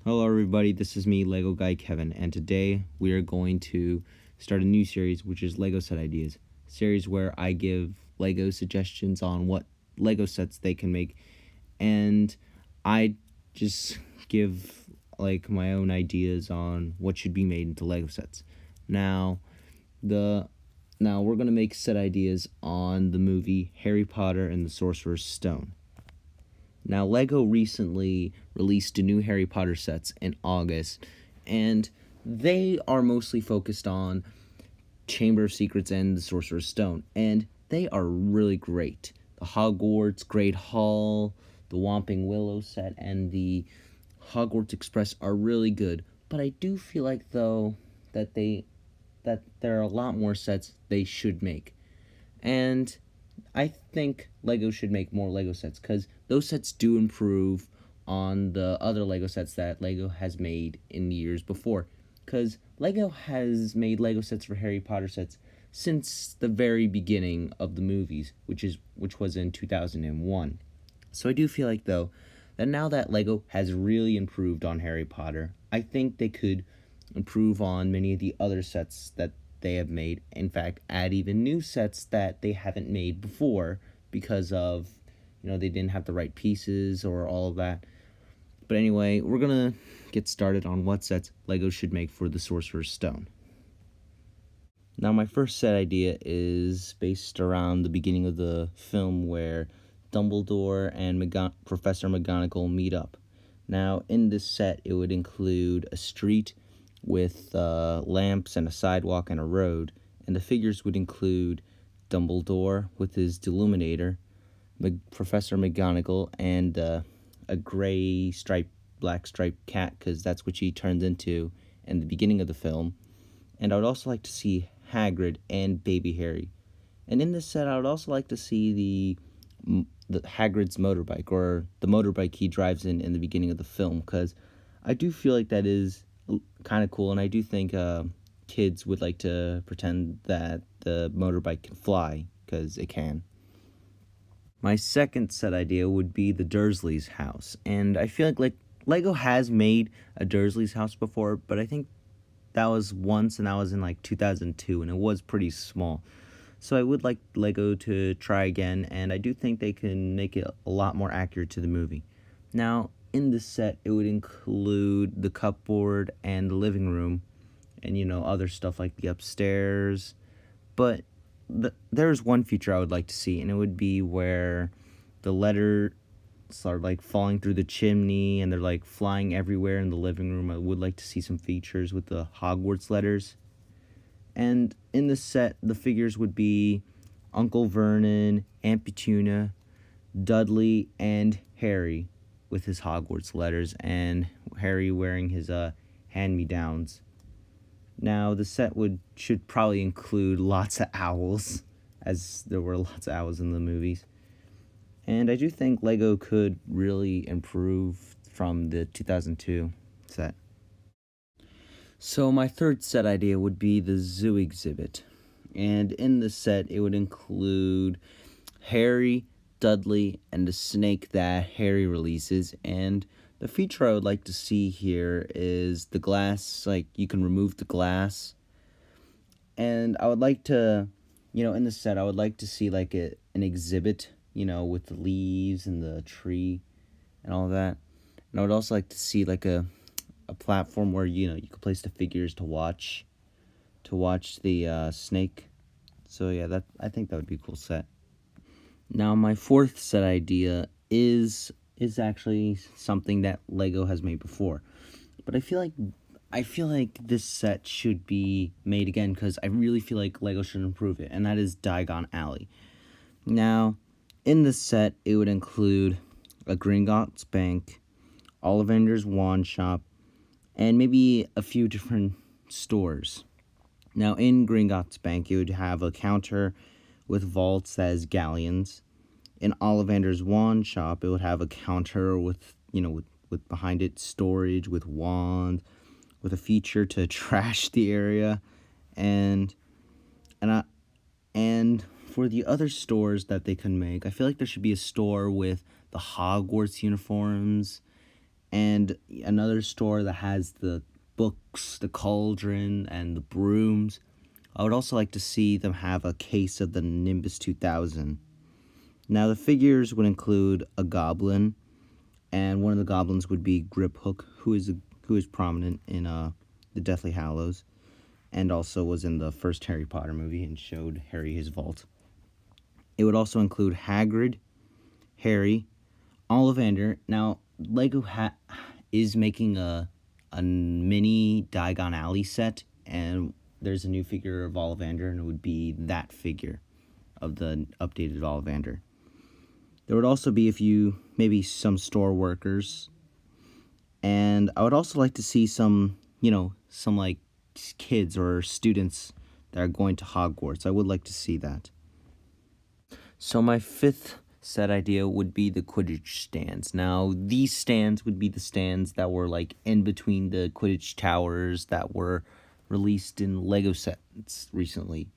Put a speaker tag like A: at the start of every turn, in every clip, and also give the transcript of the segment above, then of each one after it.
A: Hello everybody, this is me, Lego Guy Kevin, and today we are going to start a new series, which is Lego Set Ideas. A series where I give Lego suggestions on what Lego sets they can make, and I just give like my own ideas on what should be made into Lego sets. Now we're gonna make set ideas on the movie Harry Potter and the Sorcerer's Stone. Now, LEGO recently released a new Harry Potter sets in August, and they are mostly focused on Chamber of Secrets and the Sorcerer's Stone, and they are really great. The Hogwarts Great Hall, the Whomping Willow set, and the Hogwarts Express are really good, but I do feel like, though, that there are a lot more sets they should make. And I think LEGO should make more LEGO sets because those sets do improve on the other LEGO sets that LEGO has made in years before. Because LEGO has made LEGO sets for Harry Potter sets since the very beginning of the movies, which was in 2001. So I do feel like, though, that now that LEGO has really improved on Harry Potter, I think they could improve on many of the other sets that they have made. In fact, add even new sets that they haven't made before because of, they didn't have the right pieces or all of that. But anyway, we're going to get started on what sets LEGO should make for the Sorcerer's Stone. Now, my first set idea is based around the beginning of the film where Dumbledore and Professor McGonagall meet up. Now, in this set, it would include a street with lamps and a sidewalk and a road, and the figures would include Dumbledore with his Deluminator, Professor McGonagall, and a gray black striped cat, because that's what she turns into in the beginning of the film. And I would also like to see Hagrid and Baby Harry. And in this set, I would also like to see the Hagrid's motorbike, or the motorbike he drives in the beginning of the film, because I do feel like that is kind of cool, and I do think kids would like to pretend that the motorbike can fly, because it can. My second set idea would be the Dursleys' house, and I feel like Lego has made a Dursleys' house before, but I think that was once, and that was in like 2002, and it was pretty small. So I would like Lego to try again, and I do think they can make it a lot more accurate to the movie. Now, in the set, it would include the cupboard and the living room, and other stuff like the upstairs. But there's one feature I would like to see, and it would be where the letters are like falling through the chimney and they're like flying everywhere in the living room. I would like to see some features with the Hogwarts letters. And in the set, the figures would be Uncle Vernon, Aunt Petunia, Dudley, and Harry with his Hogwarts letters, and Harry wearing his hand-me-downs. Now, the set should probably include lots of owls, as there were lots of owls in the movies. And I do think Lego could really improve from the 2002 set. So my third set idea would be the zoo exhibit. And in the set, it would include Harry, Dudley, and the snake that Harry releases. And the feature I would like to see here is the glass, like you can remove the glass. And I would like to, in the set, I would like to see like an exhibit, with the leaves and the tree and all that. And I would also like to see like a platform where, you could place the figures to watch the snake. So yeah, I think that would be a cool set. Now, my fourth set idea is actually something that Lego has made before, but I feel like this set should be made again because I really feel like Lego should improve it, and that is Diagon Alley. Now, in this set, it would include a Gringotts Bank, Ollivander's Wand Shop, and maybe a few different stores. Now, in Gringotts Bank, you would have a counter with vaults that has galleons. In Ollivander's Wand Shop, it would have a counter with behind it storage with wands, with a feature to trash the area, and for the other stores that they can make, I feel like there should be a store with the Hogwarts uniforms and another store that has the books, the cauldron, and the brooms. I would also like to see them have a case of the Nimbus 2000. Now, the figures would include a goblin, and one of the goblins would be Griphook, who is prominent in the Deathly Hallows, and also was in the first Harry Potter movie and showed Harry his vault. It would also include Hagrid, Harry, Ollivander. Now, Lego is making a mini Diagon Alley set, and there's a new figure of Ollivander, and it would be that figure of the updated Ollivander. There would also be maybe some store workers, and I would also like to see some like kids or students that are going to Hogwarts. I would like to see that. So my fifth set idea would be the Quidditch stands. Now, these stands would be the stands that were like in between the Quidditch towers that were released in Lego sets recently.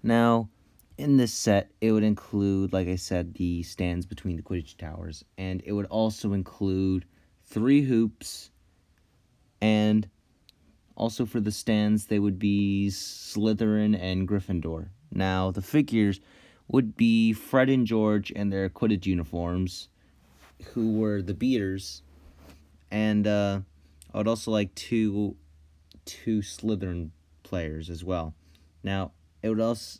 A: Now, in this set, it would include, like I said, the stands between the Quidditch towers, and it would also include 3 hoops, and also for the stands, they would be Slytherin and Gryffindor. Now, the figures would be Fred and George in their Quidditch uniforms, who were the beaters, and I would also like two Slytherin players as well. Now, it would also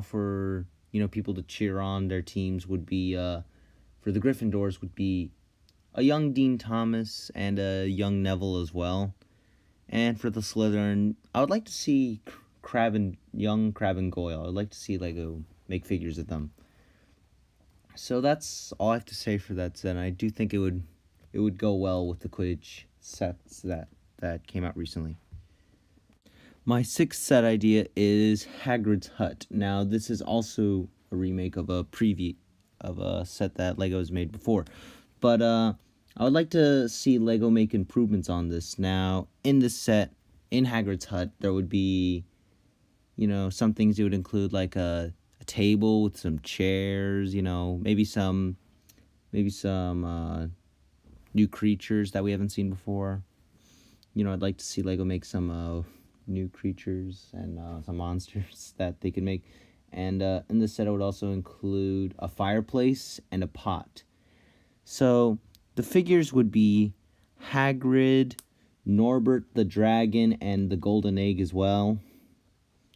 A: for people to cheer on their teams would be for the Gryffindors would be a young Dean Thomas and a young Neville as well. And for the Slytherin, I would like to see young Crab and Goyle. I'd like to see Lego make figures of them. So that's all I have to say for that set. And I do think it would go well with the Quidditch sets that came out recently. My sixth set idea is Hagrid's Hut. Now, this is also a remake of a set that Lego has made before. But I would like to see Lego make improvements on this. Now, in this set, in Hagrid's Hut, there would be, some things it would include, like a table with some chairs, maybe some new creatures that we haven't seen before. I'd like to see Lego make some new creatures and some monsters that they could make. And in this set, it would also include a fireplace and a pot. So the figures would be Hagrid, Norbert the dragon, and the golden egg as well,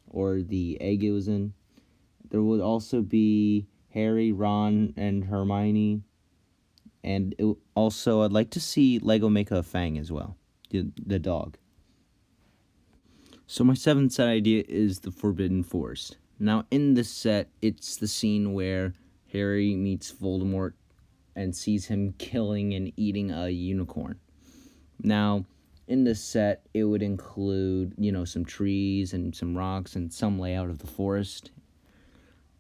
A: or the egg it was in. There would also be Harry, Ron, and Hermione. And also, I'd like to see Lego make a Fang as well, the dog. So my seventh set idea is the Forbidden Forest. Now, in this set, it's the scene where Harry meets Voldemort and sees him killing and eating a unicorn. Now, in this set, it would include, some trees and some rocks and some layout of the forest.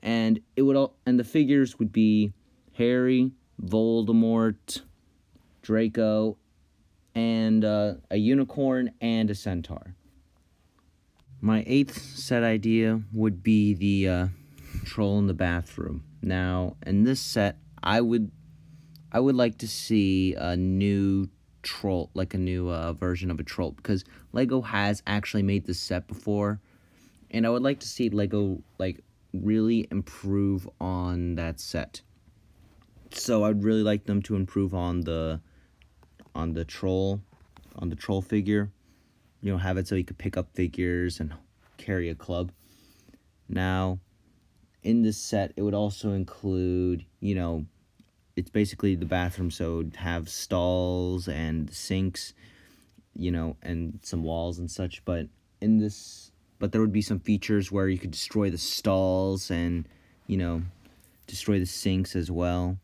A: And the figures would be Harry, Voldemort, Draco, and a unicorn and a centaur. My eighth set idea would be the troll in the bathroom. Now, in this set, I would like to see a new troll, like a new version of a troll, because Lego has actually made this set before, and I would like to see Lego really improve on that set. So I'd really like them to improve on the troll figure. Have it so he could pick up figures and carry a club. Now, in this set, it would also include, it's basically the bathroom, so it'd have stalls and sinks, and some walls and such. But there would be some features where you could destroy the stalls and, destroy the sinks as well.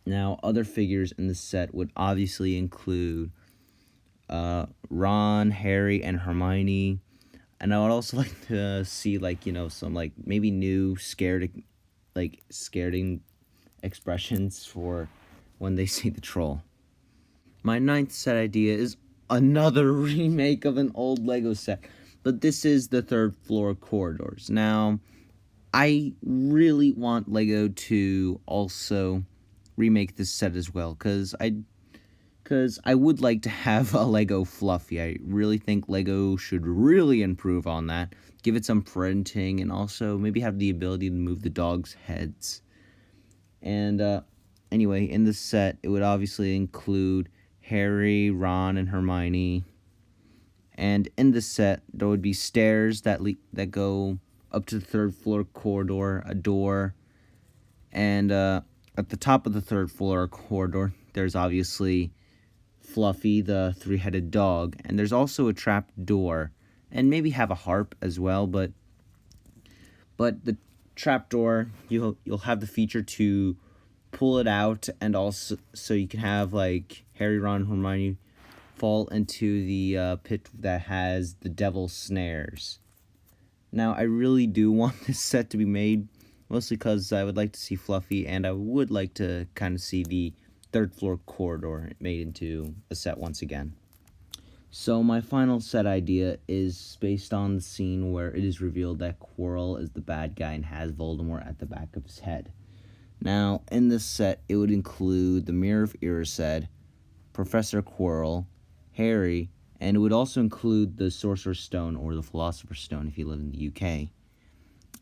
A: Now, other figures in the set would obviously include Ron, Harry, and Hermione. And I would also like to see, some, maybe new scared expressions for when they see the troll. My ninth set idea is another remake of an old Lego set, but this is the third floor corridors. Now, I really want Lego to also remake this set as well, because because I would like to have a Lego Fluffy. I really think Lego should really improve on that. Give it some printing, and also maybe have the ability to move the dogs' heads. And anyway, in the set, it would obviously include Harry, Ron, and Hermione. And in the set, there would be stairs that go up to the third floor corridor, a door, and at the top of the third floor corridor, there's obviously Fluffy, the three-headed dog, and there's also a trap door, and maybe have a harp as well. But the trap door, you'll have the feature to pull it out, and also so you can have like Harry, Ron, and Hermione fall into the pit that has the devil's snares. Now, I really do want this set to be made, mostly because I would like to see Fluffy, and I would like to kind of see the third floor corridor made into a set once again. So my final set idea is based on the scene where it is revealed that Quirrell is the bad guy and has Voldemort at the back of his head. Now, in this set, it would include the Mirror of Erised, Professor Quirrell, Harry, and it would also include the Sorcerer's Stone, or the Philosopher's Stone if you live in the UK.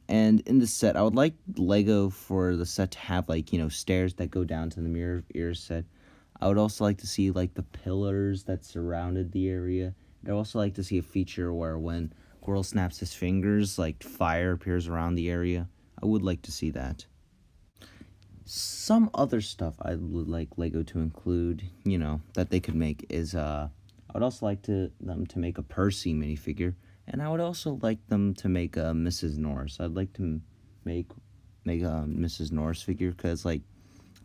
A: And in this set, I would like Lego for the set to have, like, stairs that go down to the Mirror of Erised. I would also like to see, like, the pillars that surrounded the area. I'd also like to see a feature where when Quirrell snaps his fingers, like, fire appears around the area. I would like to see that. Some other stuff I would like Lego to include, that they could make is, I would also like them to make a Percy minifigure, and I would also like them to make a Mrs. Norris. I'd like to make a Mrs. Norris figure, because, like,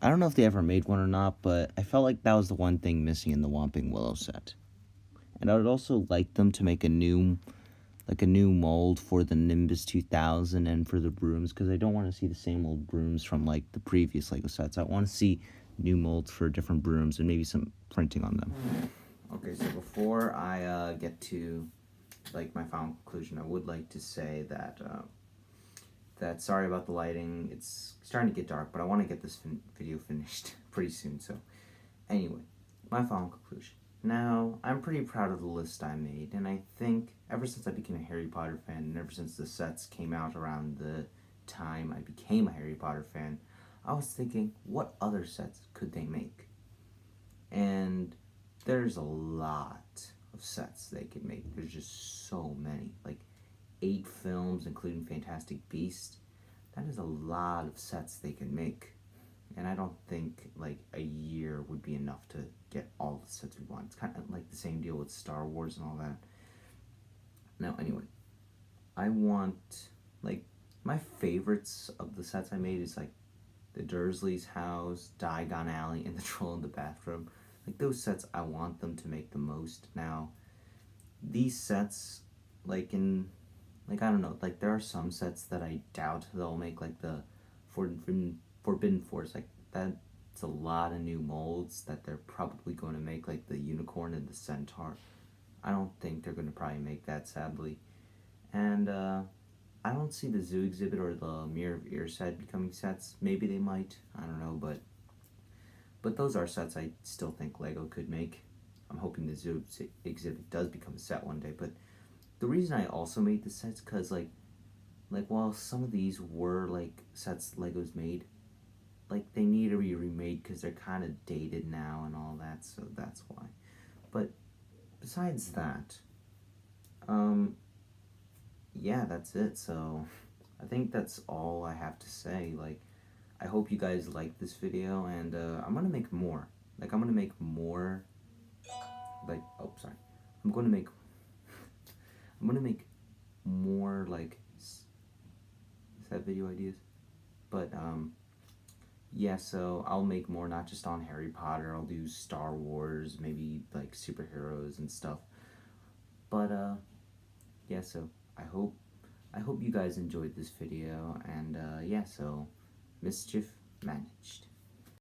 A: I don't know if they ever made one or not, but I felt like that was the one thing missing in the Whomping Willow set. And I would also like them to make a new mold for the Nimbus 2000 and for the brooms, because I don't want to see the same old brooms from, like, the previous Lego sets. I want to see new molds for different brooms and maybe some printing on them. Okay, so before I get to, like, my final conclusion, I would like to say that sorry about the lighting. It's starting to get dark, but I want to get this video finished pretty soon. So anyway, my final conclusion. Now, I'm pretty proud of the list I made, and I think ever since I became a Harry Potter fan, and ever since the sets came out around the time I became a Harry Potter fan, I was thinking, what other sets could they make? And there's a lot of sets they could make. There's just so many. Like, 8 films, including Fantastic Beasts. That is a lot of sets they can make. And I don't think, like, a year would be enough to get all the sets we want. It's kind of like the same deal with Star Wars and all that. Now, anyway, I want, like, my favorites of the sets I made is, like, the Dursleys' house, Diagon Alley, and the Troll in the Bathroom. Like, those sets, I want them to make the most. Now, these sets, like, I don't know, like, there are some sets that I doubt they'll make, like the Forbidden Forest. Like, that's a lot of new molds that they're probably going to make, like the Unicorn and the Centaur. I don't think they're going to probably make that, sadly. And I don't see the zoo exhibit or the Mirror of Erised becoming sets. Maybe they might, I don't know, but those are sets I still think Lego could make. I'm hoping the zoo exhibit does become a set one day. But the reason I also made the sets, because like while some of these were like sets Lego's made, like, they need to be remade because they're kind of dated now and all that, so that's why. But besides that, yeah, that's it. So I think that's all I have to say. Like, I hope you guys like this video, and I'm gonna make more. Like, I'm gonna make more. Like, oh, sorry. I'm gonna make more, like, set video ideas. But yeah, so I'll make more, not just on Harry Potter. I'll do Star Wars, maybe like superheroes and stuff. But yeah, so I hope you guys enjoyed this video, and yeah, so mischief managed.